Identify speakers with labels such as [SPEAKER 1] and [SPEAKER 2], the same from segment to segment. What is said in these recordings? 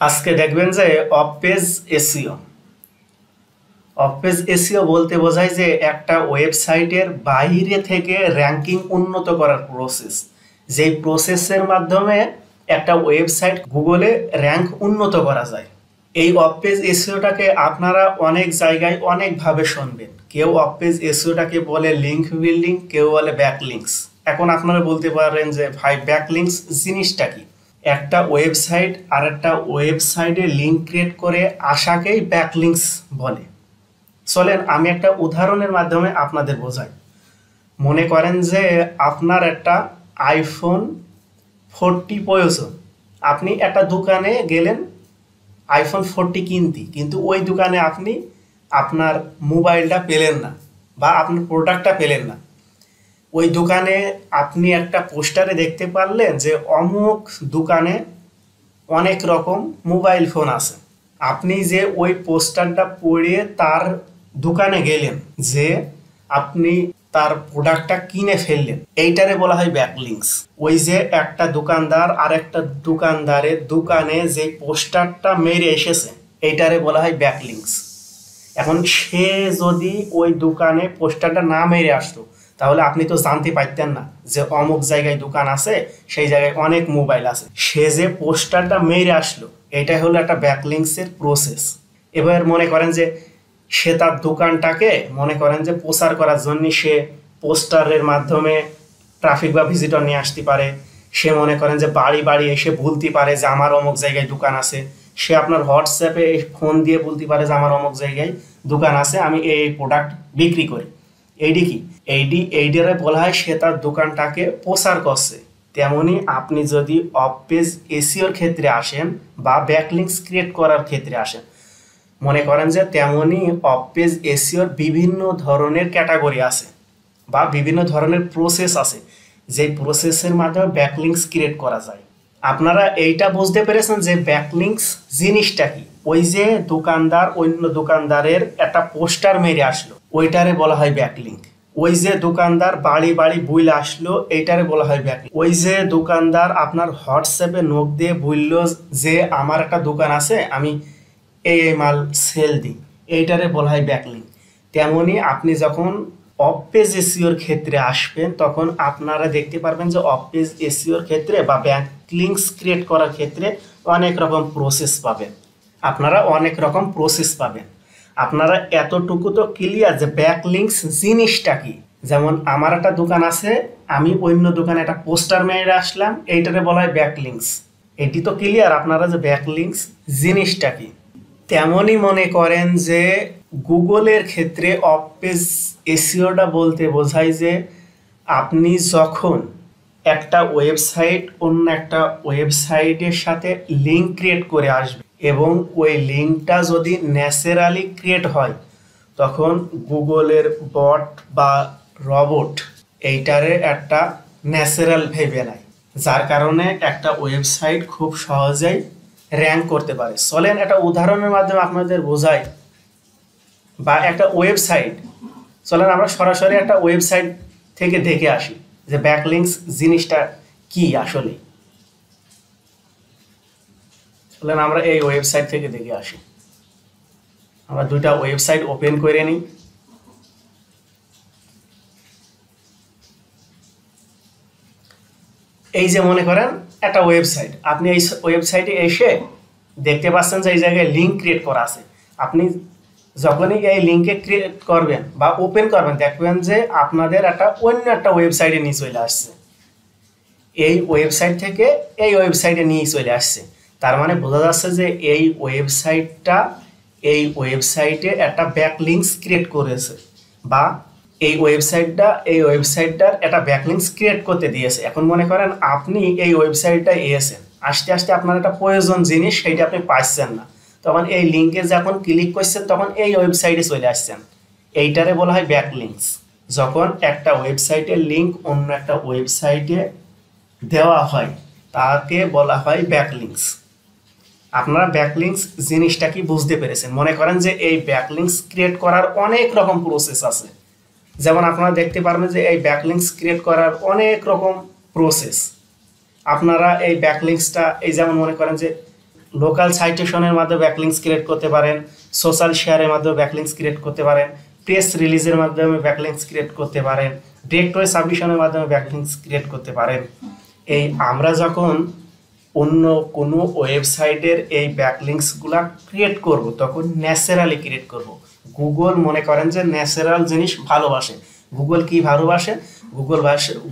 [SPEAKER 1] আজকে দেখবেন যে of page SEO. Off page SEO বলতে বোঝায় যে একটা ওয়েবসাইটের বাইরে থেকে র্যাঙ্কিং উন্নত করার প্রসেস, যেই প্রসেসের মাধ্যমে একটা ওয়েবসাইট গুগলে র্যাঙ্ক উন্নত করা যায়। এই অফ পেজ এসইওটাকে আপনারা অনেক জায়গায় অনেকভাবে শুনবেন। কেউ অফ পেজ এসইওটাকে বলে লিঙ্ক বিল্ডিং, কেউ বলে ব্যাকলিংকস। এখন আপনারা বলতে পারেন যে ভাই ব্যাকলিংকস জিনিসটা কি? একটা ওয়েবসাইট আর একটা ওয়েবসাইটে লিঙ্ক ক্রিয়েট করে আসাকেই ব্যাকলিংকস বলে। চলেন আমি একটা উদাহরণের মাধ্যমে আপনাদের বোঝাই। মনে করেন যে আপনার একটা আইফোন 40 প্রয়োজন। আপনি একটা দোকানে গেলেন আইফোন 40 কিনতে, কিন্তু ওই দোকানে আপনি আপনার মোবাইলটা পেলেন না বা আপনার প্রোডাক্টটা পেলেন না। ওই দোকানে আপনি একটা পোস্টারে দেখতে পারলেন যে অমুক দোকানে অনেক রকম মোবাইল ফোন আছে। আপনি যে ওই পোস্টারটা পড়ে তার দোকানে গেলেন, যে আপনি তার প্রোডাক্টটা কিনে ফেললেন, এইটারে বলা হয় ব্যাকলিংকস। ওই যে একটা দোকানদার আর একটা দোকানদারের দোকানে যে পোস্টারটা মেরে এসেছে, এইটারে বলা হয় ব্যাকলিংকস। এখন সে যদি ওই দোকানে পোস্টারটা না মেরে আসতো, তাহলে আপনি তো জানতে পারতেন না যে অমুক জায়গায় দোকান আছে, সেই জায়গায় অনেক মোবাইল আছে। সে যে পোস্টারটা মেরে আসলো, এটাই হলো একটা ব্যাকলিংকসের প্রসেস। এবার মনে করেন যে সে তার দোকানটাকে মনে করেন যে প্রচার করার জন্য সে পোস্টারের মাধ্যমে ট্রাফিক বা ভিজিটর নিয়ে আসতে পারে। সে মনে করেন যে বাড়ি বাড়ি এসে বলতে পারে যে আমার অমুক জায়গায় দোকান আছে। সে আপনার হোয়াটসঅ্যাপে ফোন দিয়ে বলতে পারে যে আমার অমুক জায়গায় দোকান আছে, আমি এই প্রোডাক্ট বিক্রি করি। এইডি কি এইটারে বলা হয় সে তার দোকানটাকে প্রচার করছে। তেমনি আপনি যদি অফ পেজ এসইওর ক্ষেত্রে আসেন বা ব্যাকলিংকস ক্রিয়েট করার ক্ষেত্রে আসেন, মনে করেন যে তেমনি অফ পেজ এসইওর বিভিন্ন ধরনের ক্যাটাগরি আছে বা বিভিন্ন ধরনের প্রসেস আছে, যে প্রসেসের মাধ্যমে ব্যাকলিংকস ক্রিয়েট করা যায়। আপনারা এইটা বুঝতে পেরেছেন যে ব্যাকলিংকস জিনিসটা কি? ওই যে দোকানদার অন্য দোকানদারের একটা পোস্টার মেরে আসলো, ওইটারে বলা হয় ব্যাকলিংক। ওই যে দোকানদার বাড়ি বাড়ি বুইল আসলো, এইটারে বলা হয় ব্যাকলিংক। ওই যে দোকানদার আপনার হোয়াটসঅ্যাপে নোক দিয়ে বলল যে আমার একটা দোকান আছে, আমি এই মাল সেল দিই, এইটারে বলা হয় ব্যাকলিংক। তেমনি আপনি যখন অফ পেজ এসইওর ক্ষেত্রে আসবেন, তখন আপনারা দেখতে পারবেন যে অফ পেজ এসইওর ক্ষেত্রে বা ব্যাকলিংকস ক্রিয়েট করার ক্ষেত্রে অনেক রকম প্রসেস পাবেন। আপনারা এতটুকু তো ক্লিয়ার যে ব্যাকলিংকস জিনিসটা কি। যেমন আমার একটা দোকান আছে, আমি অন্য দোকানে একটা পোস্টার মেরে আসলাম, এইটারে বলা হয় ব্যাকলিংকস। এটি তো ক্লিয়ার আপনারা যে ব্যাকলিংকস জিনিসটা কি। তেমনই মনে করেন যে গুগলের ক্ষেত্রে অফ পেজ এসইওটা বলতে বোঝায় যে আপনি যখন একটা ওয়েবসাইট অন্য একটা ওয়েবসাইটের সাথে লিঙ্ক ক্রিয়েট করে আসবে এবং ওই লিঙ্কটা যদি ন্যাচারালি ক্রিয়েট হয়, তখন গুগলের বট বা রবট এইটারে একটা ন্যাচারাল ভেবে নেয়, যার কারণে একটা ওয়েবসাইট খুব সহজেই র্যাঙ্ক করতে পারে। চলেন একটা উদাহরণের মাধ্যমে আপনাদের বোঝাই। বা একটা ওয়েবসাইট, চলেন আমরা সরাসরি একটা ওয়েবসাইট থেকে দেখে আসি যে ব্যাকলিংকস জিনিসটা কি আসলে। চলেন আমরা এই ওয়েবসাইট থেকে দেখে আসি। আমরা দুইটা ওয়েবসাইট ওপেন করে নিই। এই যে মনে করেন একটা ওয়েবসাইট, আপনি এই ওয়েবসাইটে এসে দেখতে পাচ্ছেন যে এই জায়গায় লিঙ্ক ক্রিয়েট করা আছে। আপনি যখনই এই লিঙ্কে ক্রিয়েট করবেন বা ওপেন করবেন, দেখবেন যে আপনাদের অন্য একটা ওয়েবসাইটে নিয়ে চলে আসছে। এই ওয়েবসাইট থেকে এই ওয়েবসাইটে নিয়ে চলে আসছে। তার মানে বোঝা যাচ্ছে যে এই ওয়েবসাইটে একটা ব্যাকলিংকস ক্রিয়েট করেছে বা এই ওয়েবসাইটটার একটা ব্যাকলিংকস ক্রিয়েট করতে দিয়েছে। এখন মনে করেন আপনি এই ওয়েবসাইটটায় এসেছেন, আস্তে আস্তে আপনার একটা প্রয়োজন জিনিস সেইটা আপনি পাচ্ছেন না, তখন এই লিঙ্কে যখন ক্লিক করছেন তখন এই ওয়েবসাইটে চলে আসছেন। এইটারে বলা হয় ব্যাকলিংকস। যখন একটা ওয়েবসাইটের লিঙ্ক অন্য একটা ওয়েবসাইটে দেওয়া হয়, তাকে বলা হয় ব্যাকলিংকস। আপনারা ব্যাকলিংকস জিনিসটা কি বুঝতে পেরেছেন? মনে করেন যে এই ব্যাকলিংকস ক্রিয়েট করার অনেক রকম প্রসেস আছে। যেমন আপনারা দেখতে পারবেন যে এই ব্যাকলিংকস ক্রিয়েট করার অনেক রকম প্রসেস। আপনারা এই ব্যাকলিংকসটা এই যেমন মনে করেন যে লোকাল সাইটেশনের মাধ্যমে ব্যাকলিংস ক্রিয়েট করতে পারেন, সোশ্যাল শেয়ারের মাধ্যমে ব্যাকলিংস ক্রিয়েট করতে পারেন, প্রেস রিলিজের মাধ্যমে ব্যাকলিংস ক্রিয়েট করতে পারেন, ডিরেক্টরি সাবমিশনের মাধ্যমে ব্যাকলিংস ক্রিয়েট করতে পারেন। এই আমরা যখন অন্য কোনো ওয়েবসাইটের এই ব্যাকলিংসগুলা ক্রিয়েট করব তখন ন্যাচারালি ক্রিয়েট করব। গুগল মনে করেন যে ন্যাচারাল জিনিস ভালোবাসে। গুগল কি ভালোবাসে? গুগল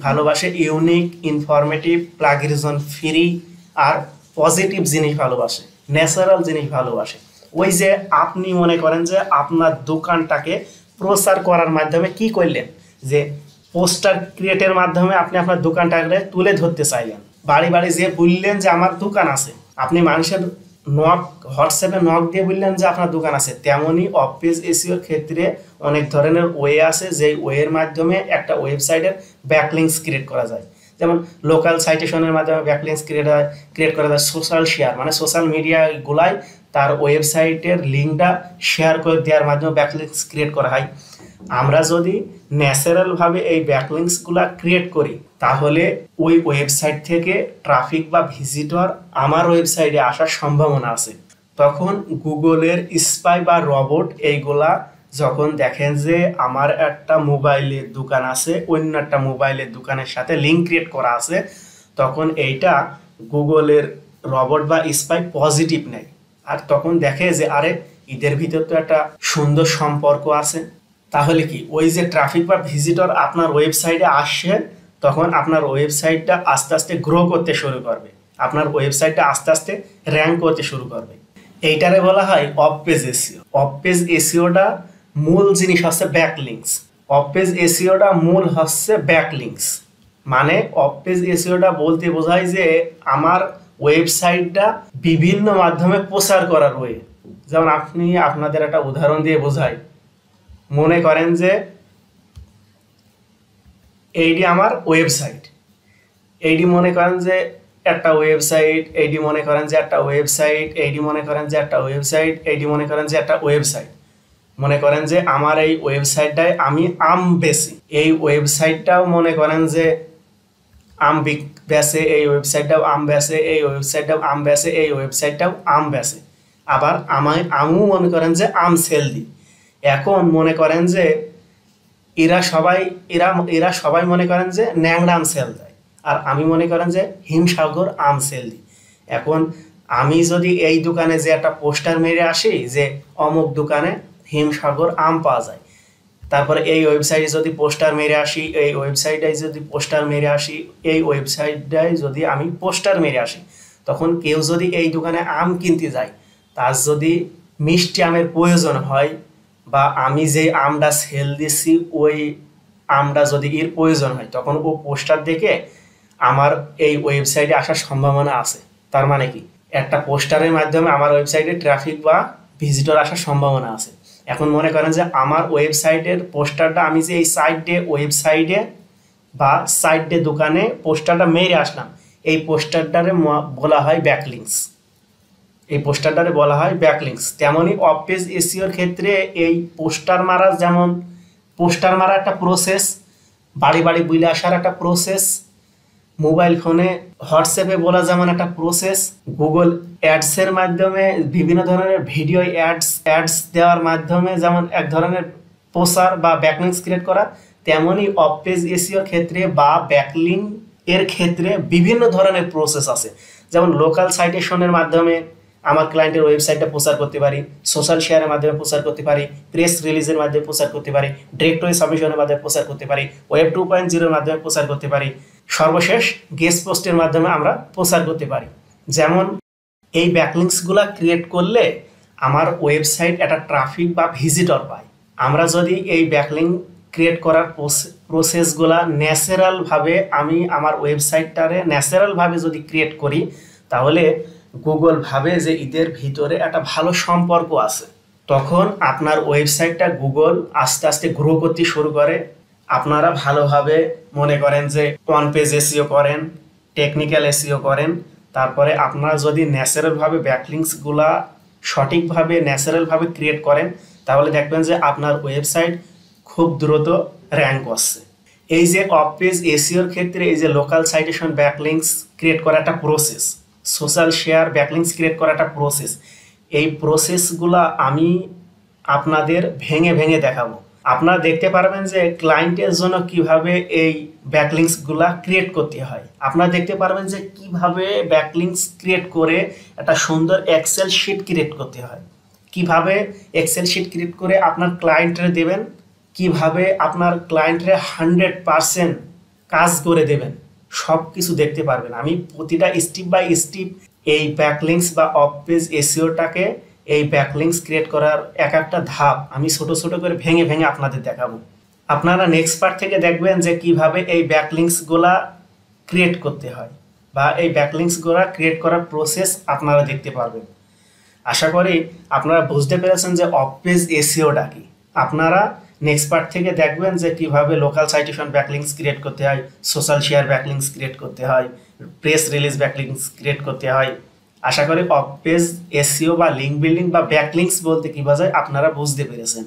[SPEAKER 1] ভালোবাসে ইউনিক, ইনফরমেটিভ, প্লাগরিজন ফ্রি আর পজিটিভ জিনিস ভালোবাসে, ন্যাচারাল জিনিস ভালোবাসে। ওই যে আপনি মনে করেন যে আপনার দোকানটাকে প্রচার করার মাধ্যমে কি করলেন, যে পোস্টার ক্রিয়েটের মাধ্যমে আপনি আপনার দোকানটাকে তুলে ধরতে চাইলেন, বাড়ি বাড়ি যে বললেন যে আমার দোকান আছে, আপনি মানুষের নক হোয়াটসঅ্যাপে নক দিয়ে বললেন যে আপনার দোকান আছে। তেমনই অফ পেজ এসইওর ক্ষেত্রে অনেক ধরনের ওয়ে আছে, যেই ওয়ের মাধ্যমে একটা ওয়েবসাইটের ব্যাকলিংস ক্রিয়েট করা যায়। যেমন লোকাল সাইটেশনের মাধ্যমে ব্যাকলিংস ক্রিয়েট করা যায়। সোশ্যাল শেয়ার মানে সোশ্যাল মিডিয়াগুলাই তার ওয়েবসাইটের লিঙ্কটা শেয়ার করে দেওয়ার মাধ্যমে ব্যাকলিংস ক্রিয়েট করা হয়। আমরা যদি ন্যাচারালভাবে এই ব্যাকলিংসগুলো ক্রিয়েট করি তাহলে ওই ওয়েবসাইট থেকে ট্রাফিক বা ভিজিটর আমার ওয়েবসাইটে আসার সম্ভাবনা আছে। তখন গুগলের স্পাই বা রবট এইগুলা যখন দেখেন যে আমার একটা মোবাইলের দোকান আছে, অন্য একটা মোবাইলের দোকানের সাথে লিঙ্ক ক্রিয়েট করা আছে, তখন এইটা গুগলের রবট বা স্পাই পজিটিভ নেয়। আর তখন দেখে যে আরে এদের ভিতর তো একটা সুন্দর সম্পর্ক আছে। তাহলে কি ওই যে ট্রাফিক বা ভিজিটর আপনার ওয়েবসাইটে আসছে, তখন আপনার ওয়েবসাইটটা আস্তে আস্তে গ্রো করতে শুরু করবে, আপনার ওয়েবসাইটটা আস্তে আস্তে র্যাঙ্ক করতে শুরু করবে। এইটারে বলা হয় off page SEO. Off page এসইওটা মূল জিনিস হচ্ছে ব্যাকলিংস। অফ পেজ এসইওটা মূল হচ্ছে ব্যাকলিংস। মানে অফ পেজ এসইওটা বলতে বোঝায় যে আমার ওয়েবসাইটটা বিভিন্ন মাধ্যমে প্রচার করার ওয়ে। যেমন আপনি আপনাদের একটা উদাহরণ দিয়ে বোঝাই, মনে করেন যে এইটি আমার ওয়েবসাইট, এইটি মনে করেন যে একটা ওয়েবসাইট, এইটি মনে করেন যে একটা ওয়েবসাইট, এইটি মনে করেন যে একটা ওয়েবসাইট, এইটি মনে করেন যে একটা ওয়েবসাইট। মনে করেন যে আমার এই ওয়েবসাইটটায় আমি আম বেশি, এই ওয়েবসাইটটাও মনে করেন যে আম বেচে, এই ওয়েবসাইটটাও আম বেচে, এই ওয়েবসাইটটাও আম বেচে, এই ওয়েবসাইটটাও আম বেচে। আবার আমও মনে করেন যে আম সেল দিই। এখন মনে করেন যে এরা সবাই মনে করেন যে ন্যাংরা আম সেল দেয়, আর আমি মনে করেন যে হিমসাগর আম সেল দিই। এখন আমি যদি এই দোকানে যে একটা পোস্টার মেরে আসি যে অমুক দোকানে হিমসাগর আম পাওয়া যায়, তারপরে এই ওয়েবসাইটে যদি পোস্টার মেরে আসি, এই ওয়েবসাইটে যদি পোস্টার মেরে আসি, এই ওয়েবসাইটটায় যদি আমি পোস্টার মেরে আসি, তখন কেউ যদি এই দোকানে আম কিনতে যায়, তার যদি মিষ্টি আমের প্রয়োজন হয় বা আমি যে আমটা সেল দিচ্ছি ওই আমটা যদি এর প্রয়োজন হয়, তখন ও পোস্টার দেখে আমার এই ওয়েবসাইটে আসার সম্ভাবনা আছে। তার মানে কি একটা পোস্টারের মাধ্যমে আমার ওয়েবসাইটে ট্রাফিক বা ভিজিটর আসার সম্ভাবনা আছে। এখন মনে করেন যে আমার ওয়েবসাইটের পোস্টারটা আমি যে এই ওয়েবসাইটে বা সাইটে দোকানে পোস্টারটা মেরে আসলাম, এই পোস্টারটারে বলা হয় ব্যাকলিংস। এই পোস্টারটারে বলা হয় ব্যাকলিংস। তেমনই অফ পেজ এসইওর ক্ষেত্রে এই পোস্টার মারা, যেমন পোস্টার মারা একটা প্রসেস, বাড়ি বাড়ি বুলে আসার একটা প্রসেস, মোবাইল ফোনে হোয়াটসঅ্যাপে বলা যেমন একটা প্রসেস, গুগল অ্যাডসের মাধ্যমে বিভিন্ন ধরনের ভিডিও অ্যাডস দেওয়ার মাধ্যমে যেমন এক ধরনের প্রচার বা ব্যাকলিংস ক্রিয়েট করা, তেমনই অফ পেজ এসইওর ক্ষেত্রে বা ব্যাকলিং এর ক্ষেত্রে বিভিন্ন ধরনের প্রসেস আছে। যেমন লোকাল সাইটেশনের মাধ্যমে আমার ক্লায়েন্টের ওয়েবসাইটটা প্রচার করতে পারি, সোশ্যাল শেয়ারের মাধ্যমে প্রচার করতে পারি, প্রেস রিলিজের মাধ্যমে প্রচার করতে পারি, ডিরেক্টরি সাবমিশনের মাধ্যমে প্রচার করতে পারি, ওয়েব 2.0 মাধ্যমে প্রচার করতে পারি, সর্বশেষ গেস্ট পোস্টের মাধ্যমে আমরা প্রচার করতে পারি। যেমন এই ব্যাকলিংসগুলো ক্রিয়েট করলে আমার ওয়েবসাইট একটা ট্রাফিক বা ভিজিটর পায়। আমরা যদি এই ব্যাকলিং ক্রিয়েট করার প্রসেসগুলা ন্যাচারালভাবে আমি আমার ওয়েবসাইটটারে ন্যাচারালভাবে যদি ক্রিয়েট করি, তাহলে গুগল ভাবে যে এদের ভিতরে একটা ভালো সম্পর্ক আছে। তখন আপনার ওয়েবসাইটটা গুগল আস্তে আস্তে গ্রো করতে শুরু করে। আপনারা ভালোভাবে মনে করেন যে অন পেজ এসইও করেন, টেকনিক্যাল এসইও করেন, তারপরে আপনারা যদি ন্যাচারালভাবে ব্যাকলিংসগুলা সঠিকভাবে ন্যাচারালভাবে ক্রিয়েট করেন, তাহলে দেখবেন যে আপনার ওয়েবসাইট খুব দ্রুত র্যাঙ্ক করছে। এই যে অফ পেজ এসইওর ক্ষেত্রে এই যে লোকাল সাইটেশন ব্যাকলিংস ক্রিয়েট করা একটা process, social share backlinks create করা একটা প্রসেস। এই প্রসেসগুলা আমি আপনাদের ভেঙে ভেঙে দেখাবো। আপনারা দেখতে পারবেন যে ক্লায়েন্টের জন্য কিভাবে এই ব্যাকলিংসগুলা ক্রিয়েট করতে হয়। আপনারা দেখতে পারবেন যে কিভাবে ব্যাকলিংস ক্রিয়েট করে একটা সুন্দর এক্সেল শিট ক্রিয়েট করতে হয়, কিভাবে এক্সেল শিট ক্রিয়েট করে আপনার ক্লায়েন্টরে দেবেন, কিভাবে আপনার ক্লায়েন্টরে 100% কাজ করে দেবেন, সব কিছু দেখতে পারবেন। আমি প্রতিটা স্টেপ বাই স্টেপ এই ব্যাকলিংস বা অফ পেজ এসইওটাকে, এই ব্যাকলিংস ক্রিয়েট করার এক একটা ধাপ আমি ছোট ছোট করে ভেঙে ভেঙে আপনাদের দেখাবো। আপনারা নেক্সট পার্ট থেকে দেখবেন যে কিভাবে এই ব্যাকলিংসগুলা ক্রিয়েট করতে হয় বা এই ব্যাকলিংসগুলা ক্রিয়েট করার প্রসেস আপনারা দেখতে পারবেন। আশা করি আপনারা বুঝতে পেরেছেন যে অফ পেজ এসইওটা কি। আপনারা নেক্সট পার্ট থেকে দেখবেন যে কিভাবে লোকাল সাইটেশন ব্যাকলিংস ক্রিয়েট করতে হয়, সোশ্যাল শেয়ার ব্যাকলিংস ক্রিয়েট করতে হয়, প্রেস রিলিজ ব্যাকলিংস ক্রিয়েট করতে হয়। আশা করি অফ পেজ এসইও বা লিঙ্ক বিল্ডিং বা ব্যাকলিংস বলতে কি বোঝায় আপনারা বুঝতে পেরেছেন।